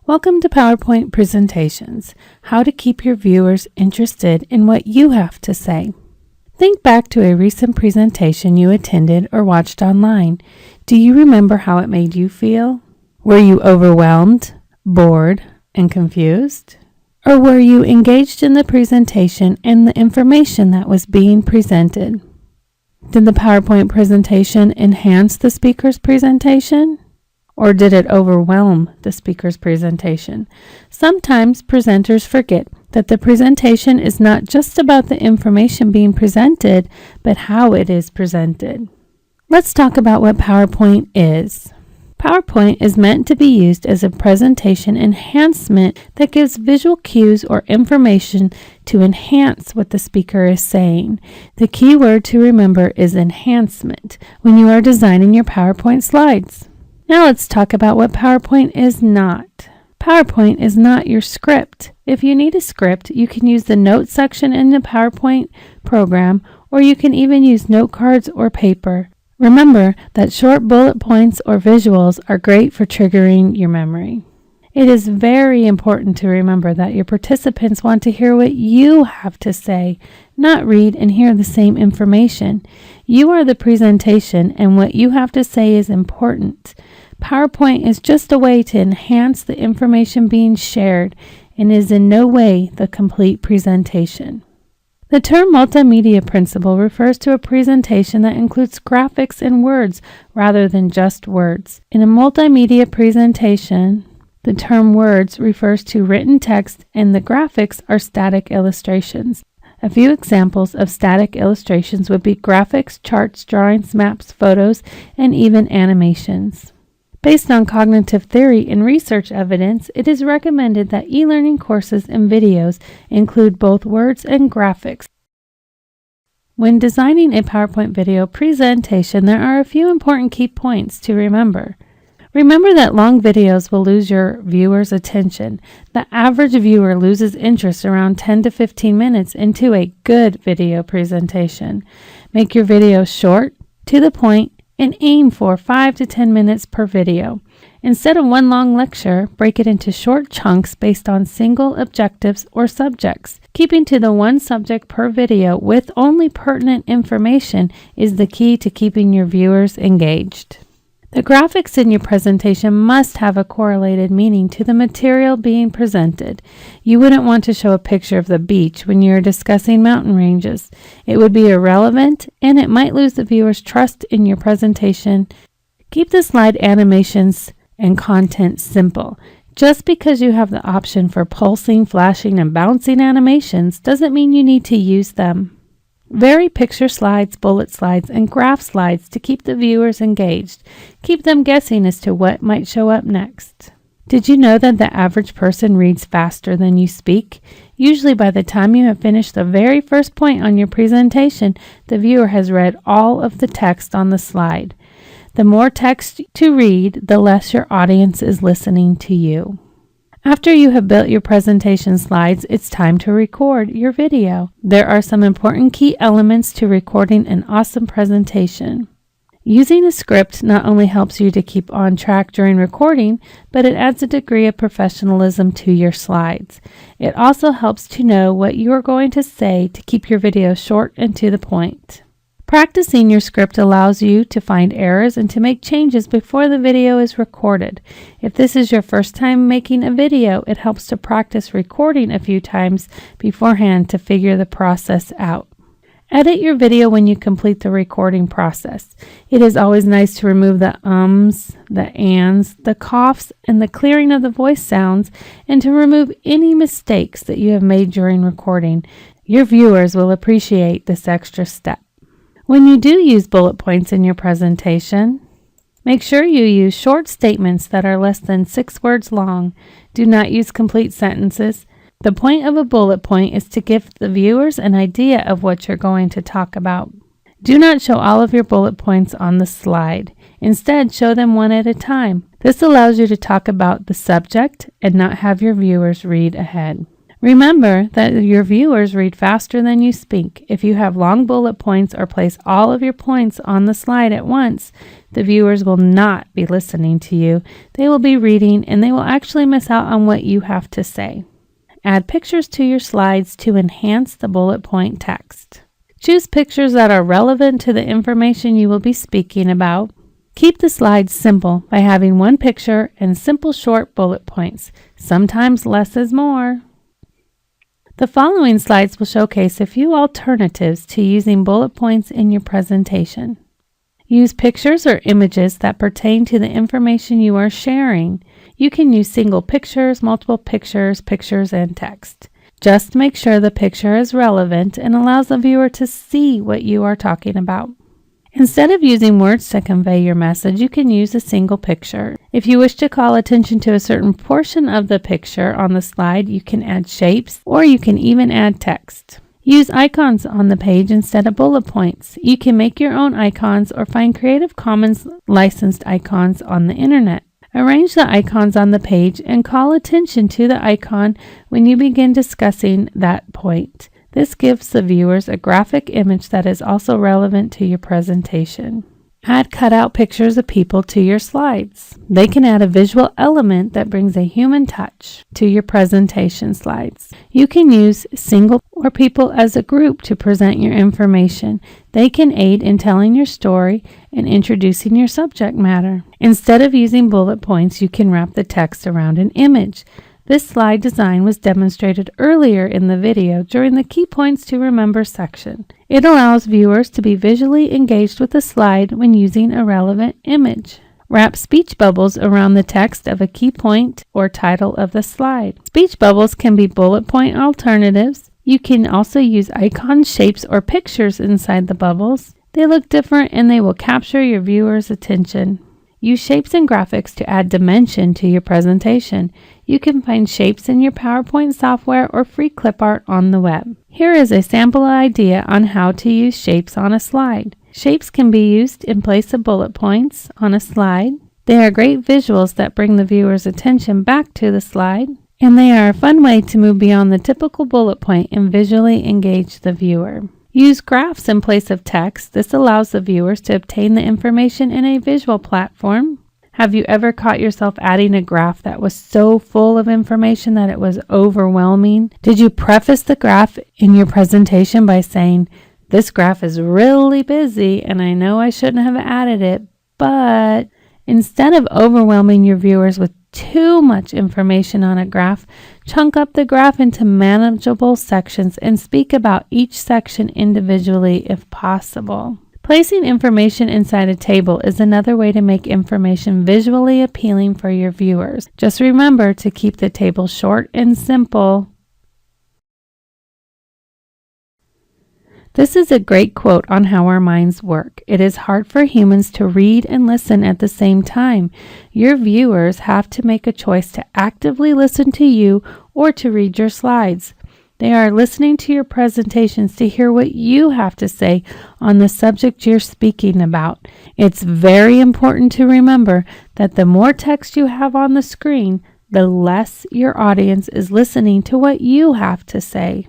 Welcome to PowerPoint Presentations, how to keep your viewers interested in what you have to say. Think back to a recent presentation you attended or watched online. Do you remember how it made you feel? Were you overwhelmed, bored, and confused? Or were you engaged in the presentation and the information that was being presented? Did the PowerPoint presentation enhance the speaker's presentation? Or did it overwhelm the speaker's presentation? Sometimes presenters forget that the presentation is not just about the information being presented, but how it is presented. Let's talk about what PowerPoint is. PowerPoint is meant to be used as a presentation enhancement that gives visual cues or information to enhance what the speaker is saying. The key word to remember is enhancement when you are designing your PowerPoint slides. Now let's talk about what PowerPoint is not. PowerPoint is not your script. If you need a script, you can use the notes section in the PowerPoint program, or you can even use note cards or paper. Remember that short bullet points or visuals are great for triggering your memory. It is very important to remember that your participants want to hear what you have to say, not read and hear the same information. You are the presentation, and what you have to say is important. PowerPoint is just a way to enhance the information being shared and is in no way the complete presentation. The term multimedia principle refers to a presentation that includes graphics and words rather than just words. In a multimedia presentation, the term words refers to written text and the graphics are static illustrations. A few examples of static illustrations would be graphics, charts, drawings, maps, photos, and even animations. Based on cognitive theory and research evidence, it is recommended that e-learning courses and videos include both words and graphics. When designing a PowerPoint video presentation, there are a few important key points to remember. Remember that long videos will lose your viewer's attention. The average viewer loses interest around 10 to 15 minutes into a good video presentation. Make your videos short, to the point, and aim for 5 to 10 minutes per video. Instead of one long lecture, break it into short chunks based on single objectives or subjects. Keeping to the one subject per video with only pertinent information is the key to keeping your viewers engaged. The graphics in your presentation must have a correlated meaning to the material being presented. You wouldn't want to show a picture of the beach when you're discussing mountain ranges. It would be irrelevant and it might lose the viewer's trust in your presentation. Keep the slide animations and content simple. Just because you have the option for pulsing, flashing, and bouncing animations doesn't mean you need to use them. Vary picture slides, bullet slides, and graph slides to keep the viewers engaged. Keep them guessing as to what might show up next. Did you know that the average person reads faster than you speak? Usually by the time you have finished the very first point on your presentation, the viewer has read all of the text on the slide. The more text to read, the less your audience is listening to you. After you have built your presentation slides, it's time to record your video. There are some important key elements to recording an awesome presentation. Using a script not only helps you to keep on track during recording, but it adds a degree of professionalism to your slides. It also helps to know what you are going to say to keep your video short and to the point. Practicing your script allows you to find errors and to make changes before the video is recorded. If this is your first time making a video, it helps to practice recording a few times beforehand to figure the process out. Edit your video when you complete the recording process. It is always nice to remove the ums, the ands, the coughs, and the clearing of the voice sounds, and to remove any mistakes that you have made during recording. Your viewers will appreciate this extra step. When you do use bullet points in your presentation, make sure you use short statements that are less than 6 words long. Do not use complete sentences. The point of a bullet point is to give the viewers an idea of what you're going to talk about. Do not show all of your bullet points on the slide. Instead, show them one at a time. This allows you to talk about the subject and not have your viewers read ahead. Remember that your viewers read faster than you speak. If you have long bullet points or place all of your points on the slide at once, the viewers will not be listening to you. They will be reading, and they will actually miss out on what you have to say. Add pictures to your slides to enhance the bullet point text. Choose pictures that are relevant to the information you will be speaking about. Keep the slides simple by having one picture and simple short bullet points. Sometimes less is more. The following slides will showcase a few alternatives to using bullet points in your presentation. Use pictures or images that pertain to the information you are sharing. You can use single pictures, multiple pictures, pictures, and text. Just make sure the picture is relevant and allows the viewer to see what you are talking about. Instead of using words to convey your message, you can use a single picture. If you wish to call attention to a certain portion of the picture on the slide, you can add shapes, or you can even add text. Use icons on the page instead of bullet points. You can make your own icons or find Creative Commons licensed icons on the internet. Arrange the icons on the page and call attention to the icon when you begin discussing that point. This gives the viewers a graphic image that is also relevant to your presentation. Add cutout pictures of people to your slides. They can add a visual element that brings a human touch to your presentation slides. You can use single or people as a group to present your information. They can aid in telling your story and introducing your subject matter. Instead of using bullet points, you can wrap the text around an image. This slide design was demonstrated earlier in the video during the Key Points to Remember section. It allows viewers to be visually engaged with the slide when using a relevant image. Wrap speech bubbles around the text of a key point or title of the slide. Speech bubbles can be bullet point alternatives. You can also use icons, shapes, or pictures inside the bubbles. They look different and they will capture your viewers' attention. Use shapes and graphics to add dimension to your presentation. You can find shapes in your PowerPoint software or free clip art on the web. Here is a sample idea on how to use shapes on a slide. Shapes can be used in place of bullet points on a slide. They are great visuals that bring the viewer's attention back to the slide, and they are a fun way to move beyond the typical bullet point and visually engage the viewer. Use graphs in place of text. This allows the viewers to obtain the information in a visual platform. Have you ever caught yourself adding a graph that was so full of information that it was overwhelming? Did you preface the graph in your presentation by saying, "This graph is really busy and I know I shouldn't have added it, but..." Instead of overwhelming your viewers with too much information on a graph, chunk up the graph into manageable sections and speak about each section individually if possible. Placing information inside a table is another way to make information visually appealing for your viewers. Just remember to keep the table short and simple. This is a great quote on how our minds work. It is hard for humans to read and listen at the same time. Your viewers have to make a choice to actively listen to you or to read your slides. They are listening to your presentations to hear what you have to say on the subject you're speaking about. It's very important to remember that the more text you have on the screen, the less your audience is listening to what you have to say.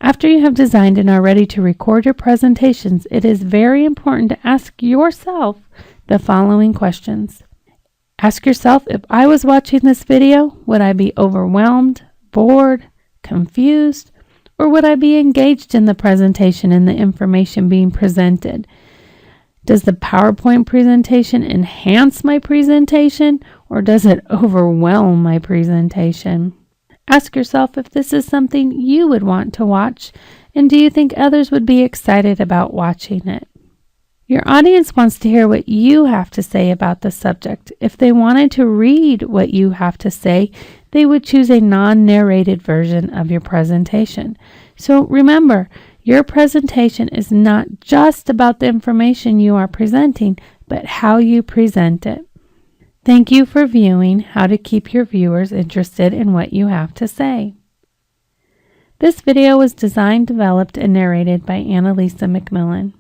After you have designed and are ready to record your presentations, it is very important to ask yourself the following questions. Ask yourself, if I was watching this video, would I be overwhelmed, bored, confused, or would I be engaged in the presentation and the information being presented? Does the PowerPoint presentation enhance my presentation, or does it overwhelm my presentation? Ask yourself if this is something you would want to watch, and do you think others would be excited about watching it? Your audience wants to hear what you have to say about the subject. If they wanted to read what you have to say, they would choose a non-narrated version of your presentation. So remember, your presentation is not just about the information you are presenting, but how you present it. Thank you for viewing How to Keep Your Viewers Interested in What You Have to Say. This video was designed, developed, and narrated by Annalisa McMillan.